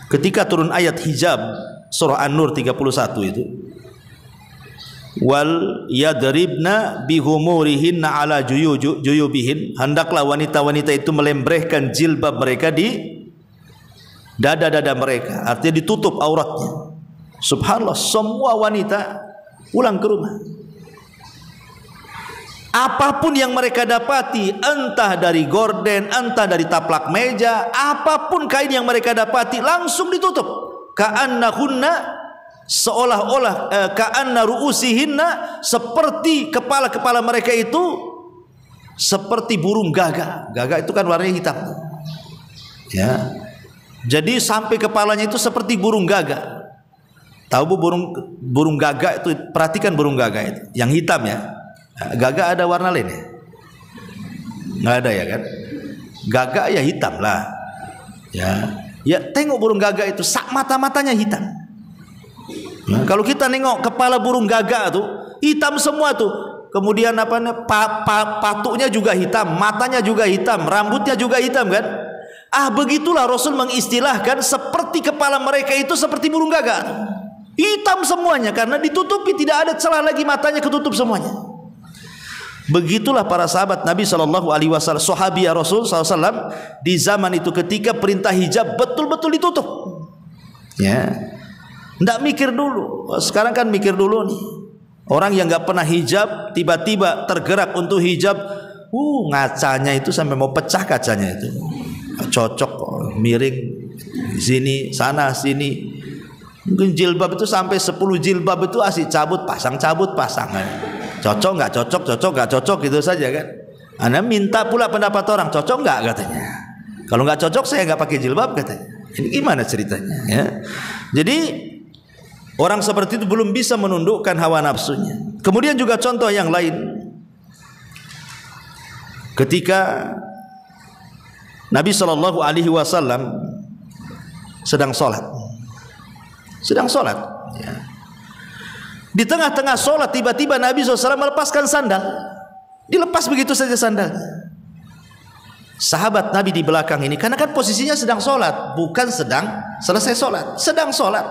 ketika turun ayat hijab surah An-Nur 31 itu, wal yadribna bihumurihinna ala juyubihin, hendaklah wanita-wanita itu melembrehkan jilbab mereka di dada-dada mereka, artinya ditutup auratnya. Subhanallah, semua wanita pulang ke rumah, apapun yang mereka dapati, entah dari gorden, entah dari taplak meja, apapun kain yang mereka dapati langsung ditutup. Ka'annahunna, seolah-olah ka'anna ru'usihinna, seperti kepala-kepala mereka itu seperti burung gagak. Gagak itu kan warnanya hitam, ya. Jadi sampai kepalanya itu seperti burung gagak. Tahu Bu burung gagak itu? Perhatikan burung gagak itu yang hitam ya. Gagak ada warna lain ya? Nggak ada ya kan? Gagak ya hitam lah, ya. Ya tengok burung gagak itu, mata-matanya hitam. Nah, kalau kita nengok kepala burung gagak tuh hitam semua tuh. Kemudian patuknya juga hitam, matanya juga hitam, rambutnya juga hitam kan? Begitulah Rasul mengistilahkan seperti kepala mereka itu seperti burung gagak, hitam semuanya karena ditutupi, tidak ada celah lagi, matanya ketutup semuanya. Begitulah para sahabat Nabi SAW, sahabiah Rasul SAW di zaman itu ketika perintah hijab betul-betul ditutup, ya. Tidak mikir dulu. Sekarang kan mikir dulu nih. Orang yang nggak pernah hijab tiba-tiba tergerak untuk hijab, ngacanya itu sampai mau pecah kacanya itu, cocok miring sini sana sini. Mungkin jilbab itu sampai 10 jilbab itu asik cabut pasang. Cocok nggak cocok, cocok nggak cocok gitu saja kan. Anda minta pula pendapat orang, cocok nggak katanya. Kalau nggak cocok saya nggak pakai jilbab katanya. Ini gimana ceritanya ya? Jadi orang seperti itu belum bisa menundukkan hawa nafsunya. Kemudian juga contoh yang lain, ketika Nabi SAW sedang sholat ya. Di tengah-tengah sholat tiba-tiba Nabi SAW melepaskan sandal, dilepas begitu saja sandal. Sahabat Nabi di belakang ini, karena kan posisinya sedang sholat, bukan sedang selesai sholat, sedang sholat.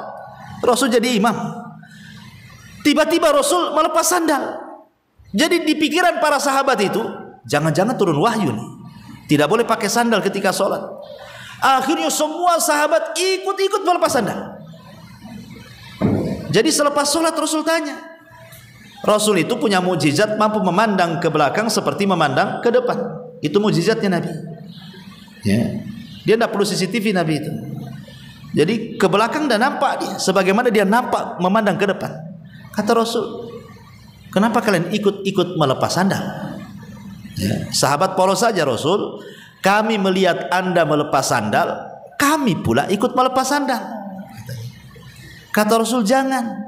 Rasul jadi imam, tiba-tiba Rasul melepas sandal. Jadi di pikiran para sahabat itu, jangan-jangan turun wahyu nih, tidak boleh pakai sandal ketika sholat. Akhirnya semua sahabat ikut-ikut melepas sandal. Jadi selepas sholat Rasul tanya. Rasul itu punya mukjizat, mampu memandang ke belakang seperti memandang ke depan. Itu mukjizatnya Nabi ya. Dia tidak perlu CCTV Nabi itu. Jadi ke belakang dah nampak dia, sebagaimana dia nampak memandang ke depan. Kata Rasul, kenapa kalian ikut-ikut melepas sandal ya. Sahabat polos saja, Rasul, kami melihat anda melepas sandal, kami pula ikut melepas sandal. Kata Rasul, jangan.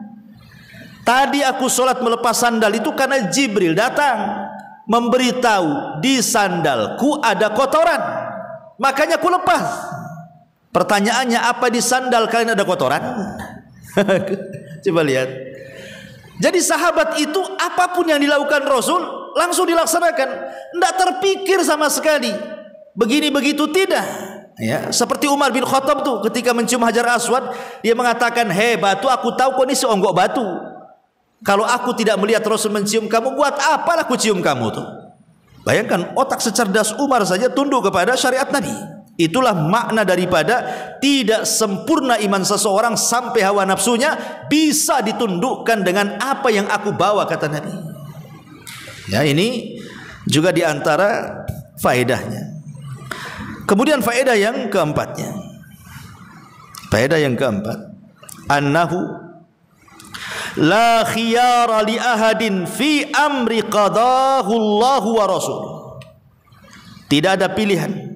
Tadi aku sholat melepas sandal itu karena Jibril datang memberitahu di sandalku ada kotoran, makanya aku lepas. Pertanyaannya, apa di sandal kalian ada kotoran? Coba lihat. Jadi sahabat itu apapun yang dilakukan Rasul langsung dilaksanakan, tidak terpikir sama sekali begini begitu, tidak ya. Seperti Umar bin Khattab tuh ketika mencium Hajar Aswad, dia mengatakan, hei batu, aku tahu kau ini seonggok batu. Kalau aku tidak melihat Rasul mencium kamu, buat apa aku cium kamu tuh? Bayangkan otak secerdas Umar saja tunduk kepada syariat Nabi. Itulah makna daripada tidak sempurna iman seseorang sampai hawa nafsunya bisa ditundukkan dengan apa yang aku bawa, kata Nabi. Ya, ini juga diantara faedahnya. Kemudian faedah yang keempatnya, annahu la khiyara li ahadin fi amri qadahu Allah wa rasul. Tidak ada pilihan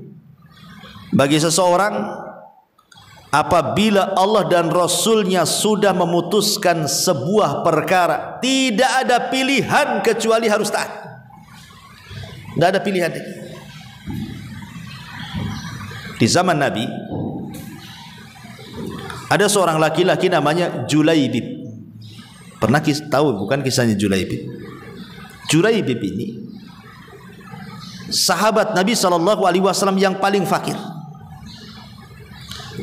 bagi seseorang apabila Allah dan Rasulnya sudah memutuskan sebuah perkara. Tidak ada pilihan kecuali harus taat. Tidak ada pilihan. Di zaman Nabi ada seorang laki-laki namanya Julaibib. Pernah tahu bukan kisahnya Julaibib? Julaibib ini sahabat Nabi SAW yang paling fakir,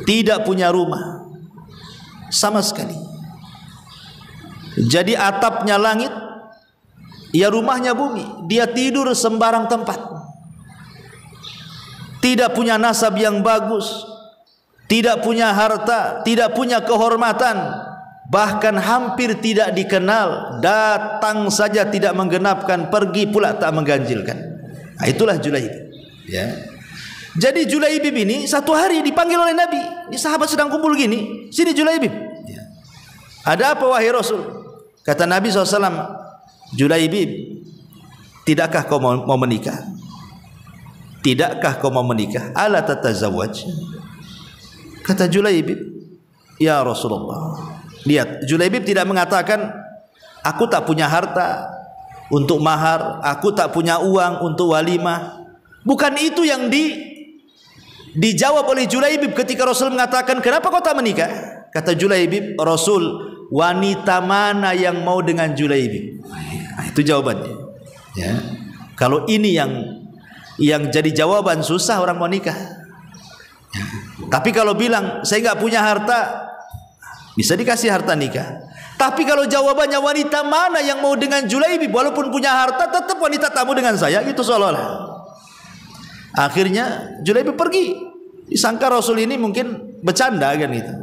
tidak punya rumah sama sekali. Jadi atapnya langit, ya rumahnya bumi. Dia tidur sembarang tempat, tidak punya nasab yang bagus, tidak punya harta, tidak punya kehormatan, bahkan hampir tidak dikenal. Datang saja tidak menggenapkan, pergi pula tak mengganjilkan. Nah, itulah Julaibib ya. Jadi Julaibib ini satu hari dipanggil oleh Nabi. Ini sahabat sedang kumpul gini, sini Julaibib ya. Ada apa wahai Rasul? Kata Nabi SAW, Julaibib, tidakkah kau mau menikah? Tidakkah kau mau menikah? Ala tatazawwaj? Kata Julaibib, ya Rasulullah. Lihat, Julaibib tidak mengatakan aku tak punya harta untuk mahar, aku tak punya uang untuk walimah. Bukan itu yang dijawab oleh Julaibib ketika Rasul mengatakan, kenapa kau tak menikah? Kata Julaibib, Rasul, wanita mana yang mau dengan Julaibib? Nah, itu jawabannya ya. Kalau ini yang jadi jawaban, susah orang mau nikah ya. Tapi kalau bilang saya nggak punya harta, bisa dikasih harta nikah. Tapi kalau jawabannya wanita mana yang mau dengan Julaibib, walaupun punya harta tetap wanita tamu dengan saya, gitu seolah-olah. Akhirnya Julaibib pergi. Disangka Rasul ini mungkin bercanda kan gitu.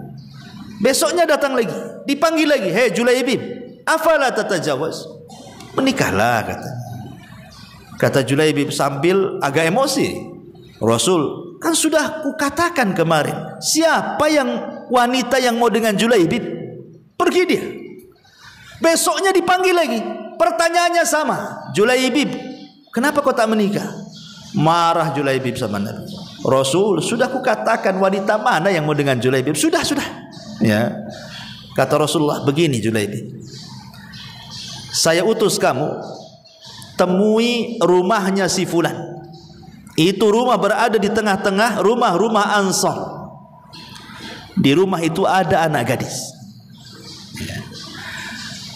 Besoknya datang lagi, dipanggil lagi, hei Julaibib, afala tatajawaz? Menikahlah, kata Julaibib sambil agak emosi. Rasul, kan sudah kukatakan kemarin, siapa yang wanita yang mau dengan Julaibib? Pergi dia. Besoknya dipanggil lagi, pertanyaannya sama. Julaibib, kenapa kau tak menikah? Marah Julaibib sama Nabi. Rasul, sudah kukatakan wanita mana yang mau dengan Julaibib? Sudah. Ya. Kata Rasulullah, begini Julaibib, saya utus kamu temui rumahnya si fulan. Itu rumah berada di tengah-tengah rumah-rumah Ansar. Di rumah itu ada anak gadis.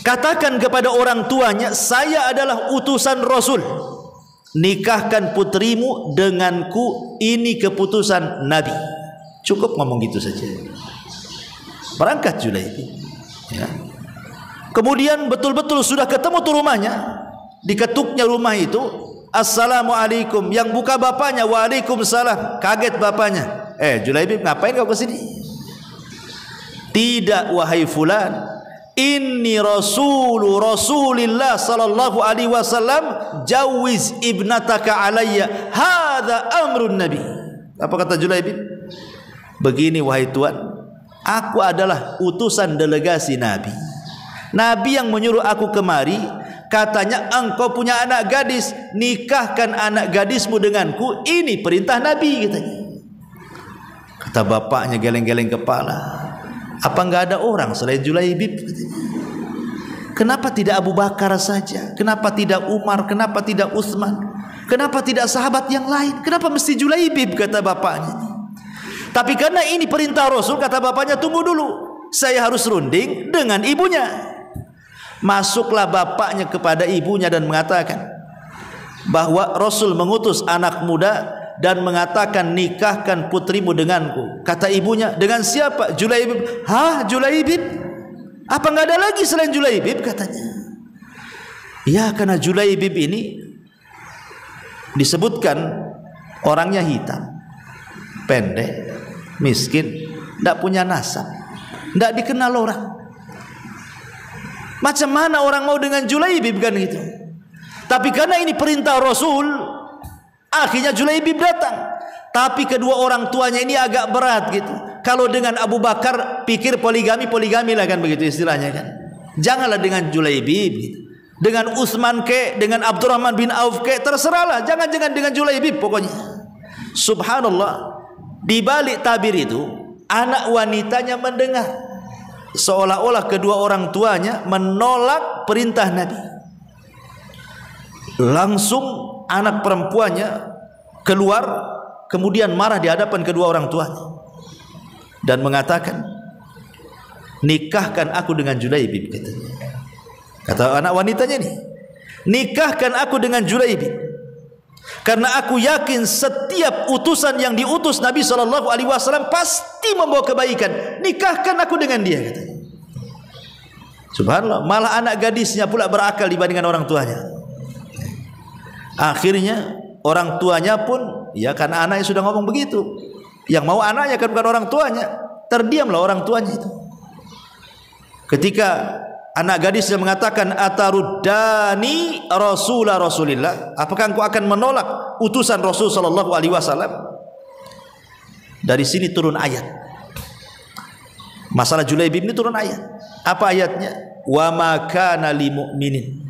Katakan kepada orang tuanya, saya adalah utusan Rasul. Nikahkan putrimu denganku, ini keputusan Nabi. Cukup ngomong gitu saja. Berangkat Julaibib. Ya. Kemudian betul-betul sudah ketemu tuh rumahnya. Diketuknya rumah itu, Assalamualaikum. Yang buka bapaknya, Waalaikumsalam. Kaget bapaknya. Julaibib, ngapain kau kesini? Tidak wahai fulan, inni Rasulillah sallallahu alaihi wasallam, jawiz ibnataka alayya, hadza amrun nabi. Apa kata Julaibib? Begini wahai tuan, aku adalah utusan delegasi Nabi. Nabi yang menyuruh aku kemari, katanya engkau punya anak gadis, nikahkan anak gadismu denganku, ini perintah Nabi katanya. Kata bapaknya geleng-geleng kepala, apa enggak ada orang selain Julaibib? Kenapa tidak Abu Bakar saja? Kenapa tidak Umar? Kenapa tidak Utsman? Kenapa tidak sahabat yang lain? Kenapa mesti Julaibib? Kata bapaknya. Tapi karena ini perintah Rasul, kata bapaknya, tunggu dulu, saya harus runding dengan ibunya. Masuklah bapaknya kepada ibunya dan mengatakan bahwa Rasul mengutus anak muda dan mengatakan nikahkan putrimu denganku. Kata ibunya, dengan siapa? Julaibib. Hah, Julaibib? Apa enggak ada lagi selain Julaibib? Katanya. Ya, karena Julaibib ini disebutkan orangnya hitam, pendek, miskin, tidak punya nasab, tidak dikenal orang. Macam mana orang mau dengan Julaibib kan gitu? Tapi karena ini perintah Rasul, akhirnya Julaibib datang. Tapi kedua orang tuanya ini agak berat gitu. Kalau dengan Abu Bakar pikir poligami lah kan, begitu istilahnya kan. Janganlah dengan Julaibib gitu. Dengan Utsman ke, dengan Abdurrahman bin Auf ke, terserahlah. Jangan dengan Julaibib pokoknya. Subhanallah, di balik tabir itu anak wanitanya mendengar, seolah-olah kedua orang tuanya menolak perintah Nabi. Langsung anak perempuannya keluar, kemudian marah di hadapan kedua orang tuanya dan mengatakan, nikahkan aku dengan Julaibib, katanya. Kata anak wanitanya nih, nikahkan aku dengan Julaibib, karena aku yakin setiap utusan yang diutus Nabi SAW pasti membawa kebaikan. Nikahkan aku dengan dia, katanya. Subhanallah, malah anak gadisnya pula berakal dibandingkan orang tuanya. Akhirnya orang tuanya pun, ya karena anaknya sudah ngomong begitu, yang mau anaknya kan bukan orang tuanya, terdiamlah orang tuanya itu. Ketika anak gadisnya mengatakan, ataruddani Rasulillah, apakah engkau akan menolak utusan Rasul sallallahu alaihi wasallam? Dari sini turun ayat. Masalah Julaibib ini turun ayat. Apa ayatnya? Wa ma kana lil mu'minin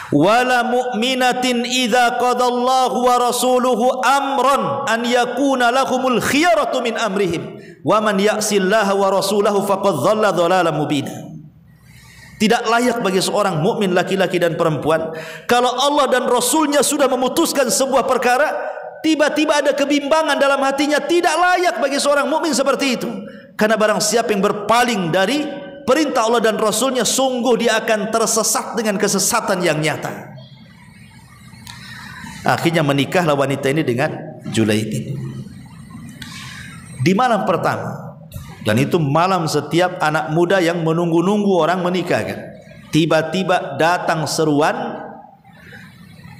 wala mu'minatin idza qadallahu wa rasuluhu amran an yakuna lahumul khiyaratu min amrihim wa man ya'sillaha wa rasulahu faqad dhalla dhalalan mubina. Tidak layak bagi seorang mukmin laki-laki dan perempuan, kalau Allah dan Rasulnya sudah memutuskan sebuah perkara, tiba-tiba ada kebimbangan dalam hatinya, tidak layak bagi seorang mukmin seperti itu. Karena barang siapa yang berpaling dari perintah Allah dan Rasulnya, sungguh dia akan tersesat dengan kesesatan yang nyata. Akhirnya menikahlah wanita ini dengan Julaibib di malam pertama, dan itu malam setiap anak muda yang menunggu-nunggu orang menikahkan. Tiba-tiba datang seruan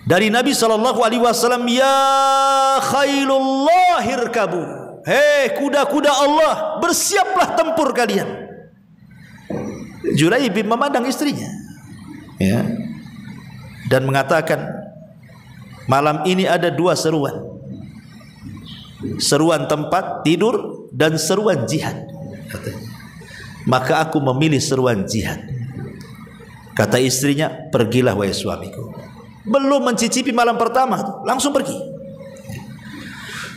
dari Nabi SAW, ya khailullah irkabu, hei kuda-kuda Allah, bersiaplah tempur kalian. Julaibib memandang istrinya, ya, dan mengatakan, malam ini ada dua seruan, seruan tempat tidur dan seruan jihad. maka aku memilih seruan jihad. Kata istrinya, pergilah wahai suamiku. Belum mencicipi malam pertama, langsung pergi.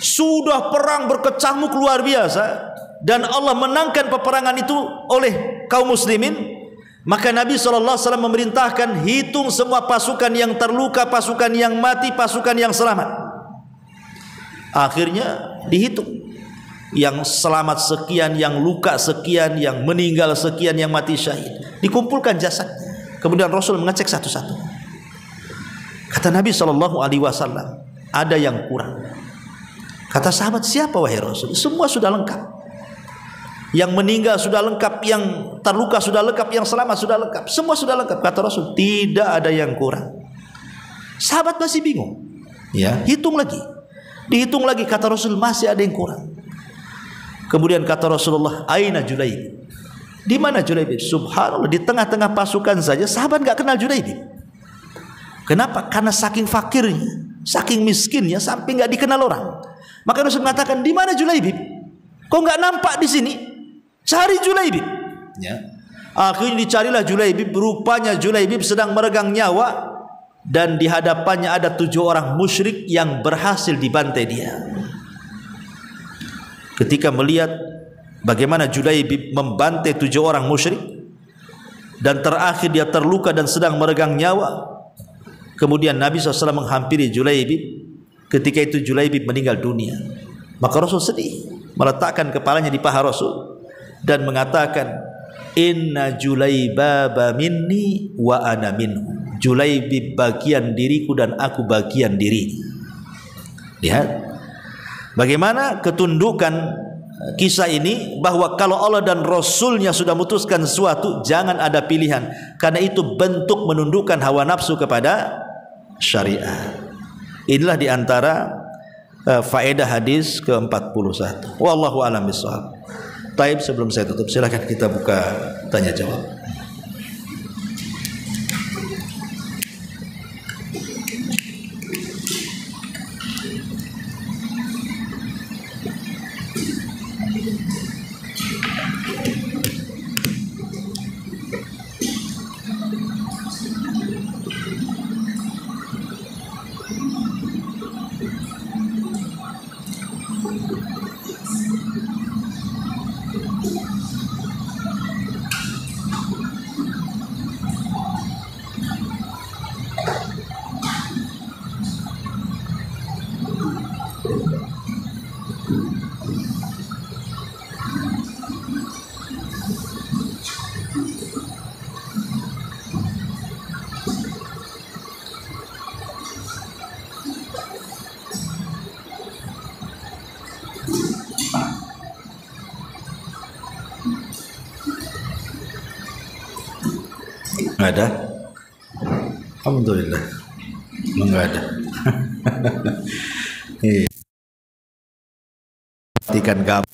Sudah perang berkecamuk luar biasa, dan Allah menangkan peperangan itu oleh kaum muslimin. Maka Nabi SAW memerintahkan, hitung semua pasukan yang terluka, pasukan yang mati, pasukan yang selamat. Akhirnya dihitung, yang selamat sekian, yang luka sekian, yang meninggal sekian, yang mati syahid. Dikumpulkan jasad. Kemudian Rasul mengecek satu-satu. Kata Nabi SAW, ada yang kurang. Kata sahabat, siapa wahai Rasul? Semua sudah lengkap. Yang meninggal sudah lengkap, yang terluka sudah lengkap, yang selamat sudah lengkap. Semua sudah lengkap. Kata Rasul, tidak ada yang kurang. Sahabat masih bingung. Ya, hitung lagi. Dihitung lagi, kata Rasul, masih ada yang kurang. Kemudian kata Rasulullah, aina Julaibib? Di mana Julaibib? Subhanallah, di tengah-tengah pasukan saja sahabat enggak kenal Julaibib. Kenapa? Karena saking fakirnya, saking miskinnya sampai enggak dikenal orang. Maka Rasul mengatakan, di mana Julaibib? Kok enggak nampak di sini? Cari Julaibib. Ya. Akhirnya dicarilah Julaibib. Rupanya Julaibib sedang meregang nyawa, dan di hadapannya ada 7 orang musyrik yang berhasil dibantai dia. Ketika melihat bagaimana Julaibib membantai 7 orang musyrik, dan terakhir dia terluka dan sedang meregang nyawa, kemudian Nabi SAW menghampiri Julaibib. Ketika itu Julaibib meninggal dunia. Maka Rasul sedih, meletakkan kepalanya di paha Rasul dan mengatakan, inna Julaibaba minni wa ana minhu. Julaibib bagian diriku dan aku bagian diri. Lihat bagaimana ketundukan kisah ini, bahwa kalau Allah dan Rasulnya sudah memutuskan sesuatu, jangan ada pilihan, karena itu bentuk menundukkan hawa nafsu kepada syariat. Inilah diantara faedah hadis ke-41. Wallahu a'lam bishawab. Taib, sebelum saya tutup, silakan kita buka tanya jawab. Nggak ada? Alhamdulillah, nggak ada. Perhatikan kamu.